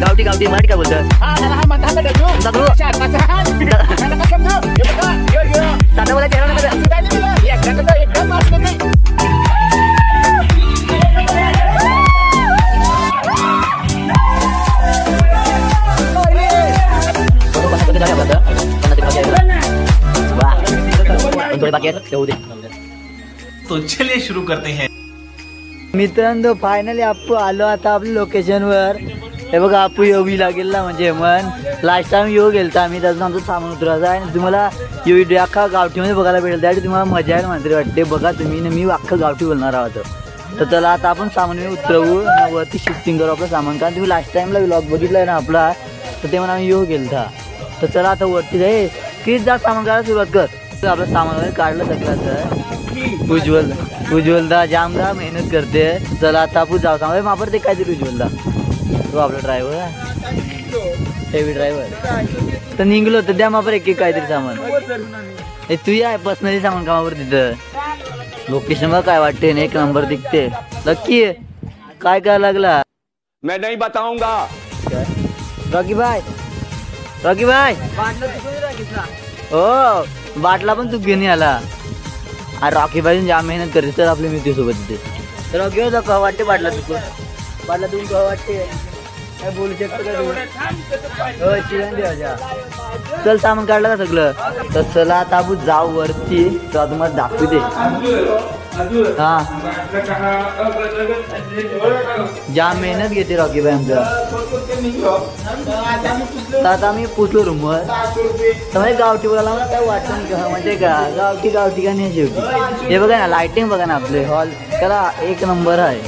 गावठी गावठी मराठी काय बोलतं? साधा बोला चेहरा नका तो चलिए शुरू करते हैं. मित्रांनो फायनली आपू आलो आता आपल्या लोकेशन वर. हे बघा आपू येऊ लागेल ना म्हणजे मन लास्ट टाइम येऊ गेलता आम्ही त्यातून आमचं सामान उतरायचं आहे. तुम्हाला व्हिडिओ अख्खा गावठीमध्ये बघायला भेटेल त्यासाठी तुम्हाला मजा आहे म्हणते वाटते. बघा तुम्ही मी अख्खं गावठी बोलणार आहोत. तर चला आता आपण सामान उतरवू वरती शिफ्टिंग करू आपलं सामान. कारण तुम्ही लास्ट टाइमला व्लॉग बघितलाय ना आपला तर ते म्हणून आम्ही येऊ गेलता. तर चला आता वरती जाईल की जा सामान काढायला सुरुवात कर. तर आपलं सामान वगैरे काढलं सगळं. उज्ज्वलदा जामदा मेहनत करते. चला आता आपण जाऊ सांगा वापरते काहीतरी उज्ज्वलदा तो आपला ड्रायव्हर हेवी ड्रायव्हर. तर निघलो तर द्या मापर एक काहीतरी सामान. हे तू आहे पर्सनली सामान कामावर तिथं लोकेशन बघ काय वाटते एक नंबर दिखते. नक्की काय काय लागला मैं नहीं बताऊंगा. रॉकी भाई हो बाटला पण तू घेऊन आला. अरे रॉकी भाई जाम मेहनत करते तर आपली मित्र सोबत तिथे. तर रॉकी भाई का वाटते बाटला तुम का वाटते काय बोलू शकतो का तू? चल सामान काढलं का सगळं. तर चला आता आपण जाऊ वरती तर तुम्हाला दाखवू दे. हा जाम मेहनत घेते रॉकी भाई आमचं. तर आता आम्ही पोचलो रूमवर तर म्हणजे गावठी बोलायला काय वाटतं नाही का म्हणजे का गावठी का नाही शेवटी. हे बघा ना लाइटिंग बघा ना आपले हॉल त्याला एक नंबर आहे.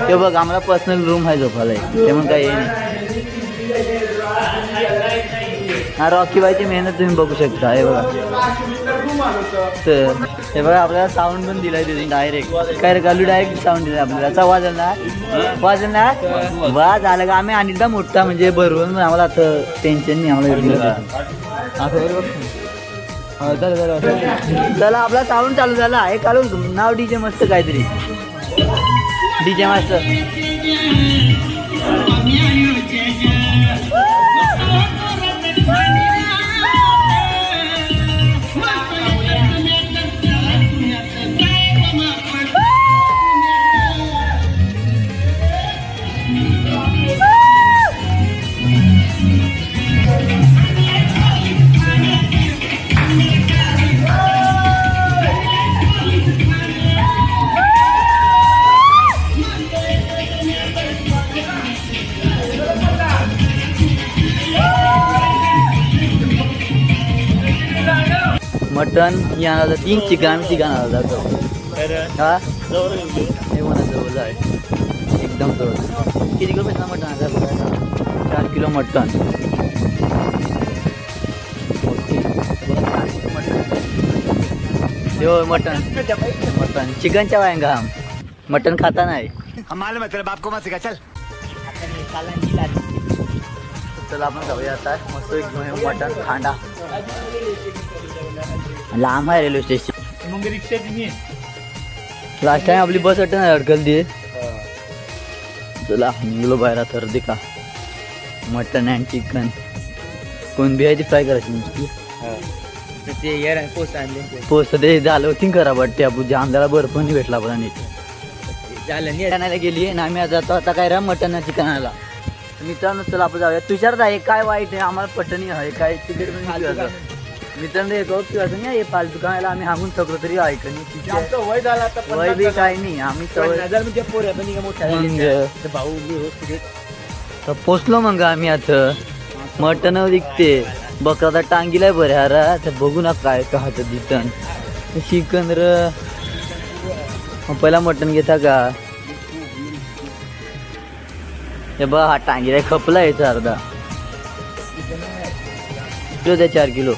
ते बघ आम्हाला पर्सनल रूम आहे झोपायला ते मग काय नाही. हा रॉकी बाईची मेहनत तुम्ही बघू शकता. हे बघा तर हे बघा आपल्याला साऊंड पण दिलाय तिथे डायरेक्ट काय रे कालू डायरेक्ट साऊंड दिलाय आपल्याला. याचा वाजल ना वा झालं का आम्ही अनिलदा मोठा म्हणजे भरवून आम्हाला आता टेन्शन नाही आम्हाला. चला आपला साऊंड चालू झाला. हे कालू नाव डीजे मस्त काहीतरी डीजे मास्टर. मटन या 3 चिकन आला जातो. हा हे मला जवळ आहे एकदम जवळ. किती किलो पैसा मटन आला बघा 4 किलो मटन. हो मटन चिकनच्या वायंगा मटन खाता नाही. हमारे मतलब आपको मत सिखा चल. चला आपण जाऊया आता मस्त एक मटन खांडा. लांब आहे रेल्वे स्टेशन. मग रिक्षा लास्ट टाइम आपली बस अटन अडकलती. चला निघलो बाहेर तर देखा मटन अँड चिकन. कोण बिहायची फ्राय करायची नुसती पोस्ट ते झालं होती खराब वाटते. आपण जामदाला बर्फ नाही भेटला आपला नीट झालं आणायला गेली आणि आम्ही जातो आता काय रा मटन चिकन आणायला. मित्रांनो चला आपण जाऊया. तुषार आहे काय वाईट आहे आम्हाला पटणी आहे काय तिकीट मित्रांनो येतो किंवा हे फालतू खायला आम्ही हागून थकलो तरी ऐकणी वय झाला वय बी काय नाही. आम्ही तर पोचलो मग आम्ही आता मटन विकते बकरा तर टांगीलाय बरे हारा. तर बघू ना काय का हात दिसन चिकन र पहिला मटन घेता का. हे बघ हा टांगीला खपला याचा अर्धा किलो द्या 4 किलो.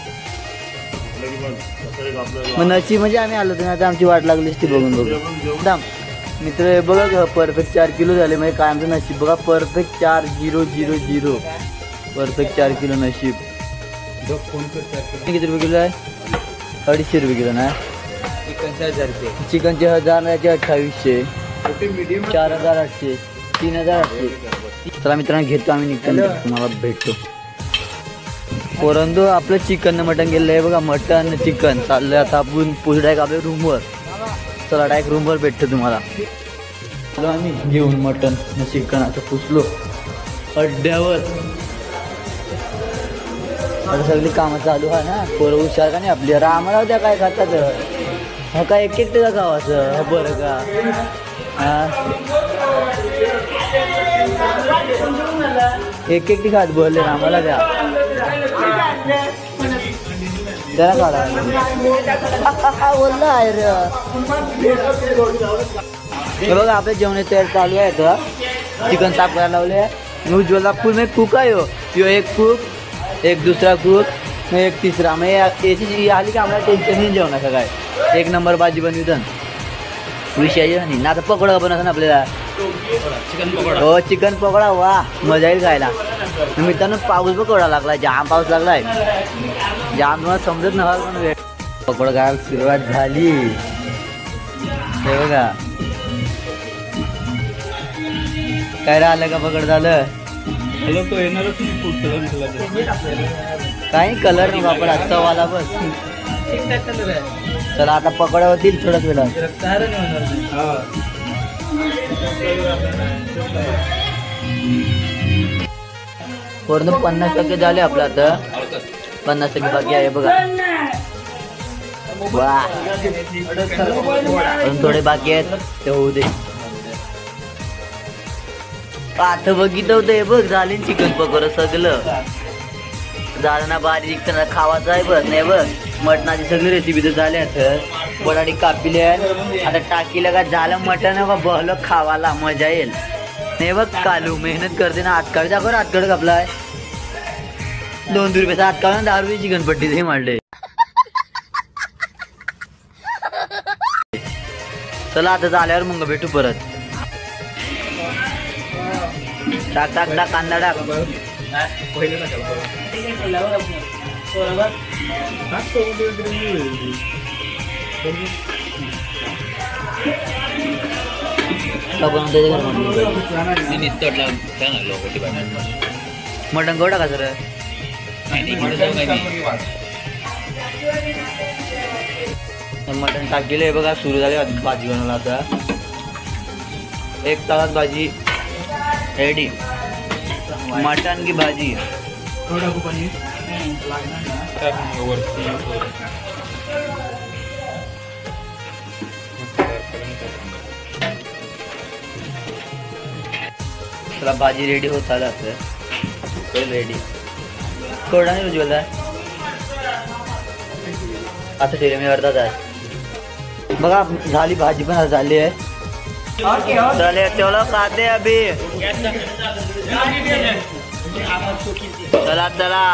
मग नशी म्हणजे आम्ही आलो होतो ना आता आमची वाट लागली ती बघून बघू. मित्र हे बघा परफेक्ट 4 किलो झाले म्हणजे काय आमचं नशीब बघा परफेक्ट 4000 परफेक्ट 4 किलो नशीब. किती रुपये किलो आहे 250 रुपये किलो ना. चिकनचे 1000 याचे 2800 4800 3000 असतील. चला मित्रांनो घेतो आम्ही निघतो तुम्हाला भेटतो. पोरांनो आपलं चिकन मटन गेलं आहे बघा. मटन चिकन चाललंय आता आपण पुढे डायरेक्ट आपल्या रूमवर. चला डायरेक्ट रूमवर भेटतो तुम्हाला. चला आम्ही घेऊन मटन चिकन आता पुसलो अड्ड्यावर. आता सगळी कामं चालू आहे ना. पोरं हुशार का नाही आपली. आम्हाला द्या काय खातात हा काय एक एकटं का खावाचं बरं का. हा एक एकटी खात बोलले आम्हाला द्या जरा काढा बोललं आहे रे बघा. आपल्या जेवण तयार चालू आहे आता. चिकन साफ करायला लावले. उज्ज्वलला फुल मी कुक आहे यो एक कुक एक दुसरा कुक मग एक तिसरा. मग याची आली की आम्हाला टेन्शन नाही जेवणाचं काय. एक नंबर भाजी बनवितं विषय नाही ना. आता पकोडा पण असं ना आपल्याला. हो चिकन पकोडा वा मजा येईल खायला. मित्रांनो पाऊस पकोडा लागलाय. जाम पाऊस लागलाय. जाम तुम्हाला समजत नका पण पकोडा खायला सुरुवात झाली. हे बघा काय राहिलं का पकड झालं काही कलर नाही वापर आजचा वाला बस. चला आता पकोडा होतील थोड्याच वेळा. पूर्ण 50% झाले आपलं आता. 50% बाकी आहे बघा. वा अजून थोडे बाकी आहेत ते होऊ दे. आता बघितलं होतं हे बघ झाले चिकन पकोडा सगळं झालं ना. बारीक त्यांना खावाचं आहे बघ नाही बघ. मटणाची सगळी रेसिपी तर झाल्या बटाटी कापिले आता टाकीला का झालं मटण का बहलं खावाला मजा येईल नाही बघ. कालू मेहनत करते ना. हातकाळी दाखव हातकाळ कापलाय 2 रुपयाचा हातकाळ 10 रुपये चिकन पट्टी हे मांडले. चला आता झाल्यावर मग भेटू परत. टाक टाक टाक कांदा टाक. मटन गोडा का सर मटन टाकलेलं बघा. सुरू झाले भाजी बनवला. आता 1 तासात भाजी रेडी. मटन की भाजी चला भाजी रेडी होत आलं रेडी. थोडा नाही उज्ज्वला आता ठेवले मी अर्धा तास बघा. झाली भाजी पण झाली आहे. चले चलो खाते अभी. चला चला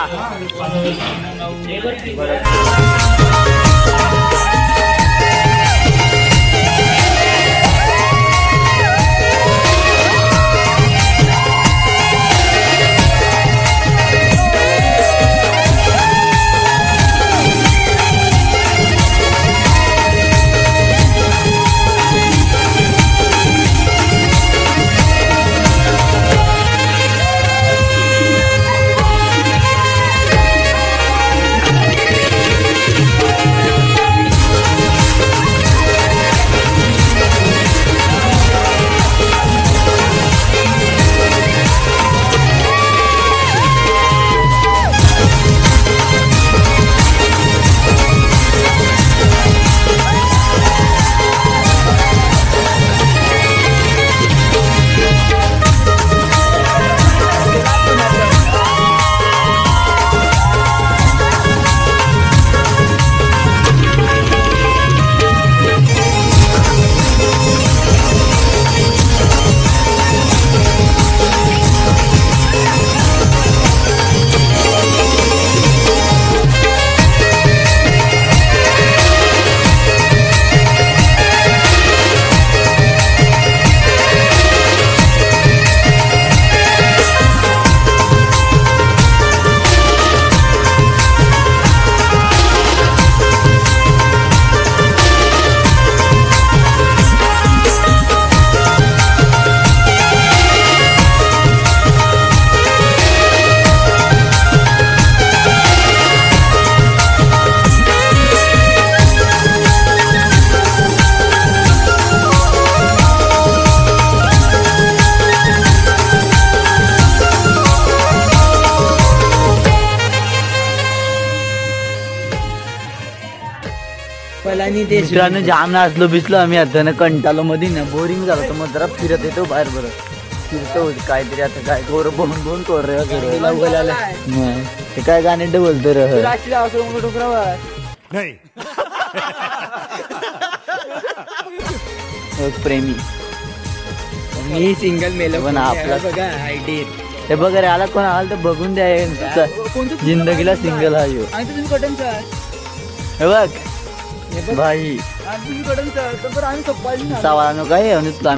आणि ते मित्रांनो जाम नाचलो बिसलो आम्ही आता कंटालो मध्ये ना बोरिंग झालं तर मग जरा फिरत येतो बाहेर बरं फिरतो काहीतरी आता काय कोर बोलून कोर रे ते काय गाणे बोलतो रे नहीं प्रेमी मी सिंगल मेलो पण आपला बघा आयडी हे बघ रे आला कोण आला तर बघून द्या जिंदगीला सिंगल हा यो हे बघ भाई सवाल नको काय आणि तुला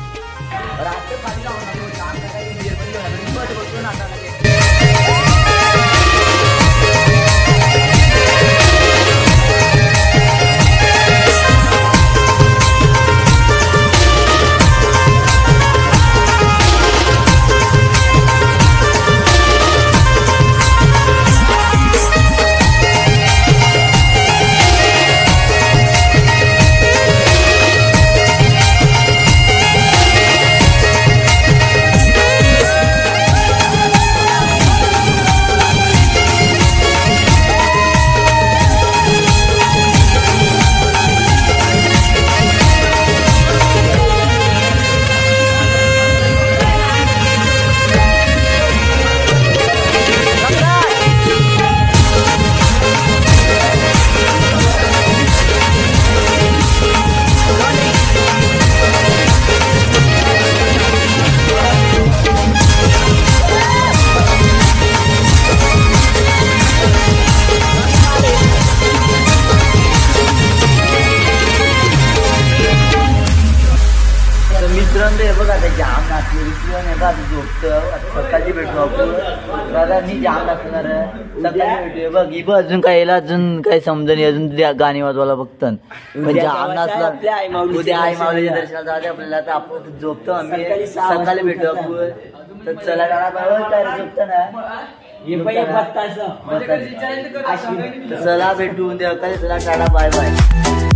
मित्रांनो हे बघ आता जाम नाचलो आता झोपतो आता सकाळची भेटू आपण दादा मी जाम नाचणार सकाळची भेटू बघ ही बघ अजून काय याला अजून काही समजणी अजून गाणी वाजवायला बघत पण जाम नाचला उद्या आई माऊलीच्या दर्शनाला जाते आपल्याला आता आपण झोपतो आम्ही सकाळी भेटू आपण तर चला गाणा काय झोपतो ना चला भेटू उद्या चला टाटा बाय बाय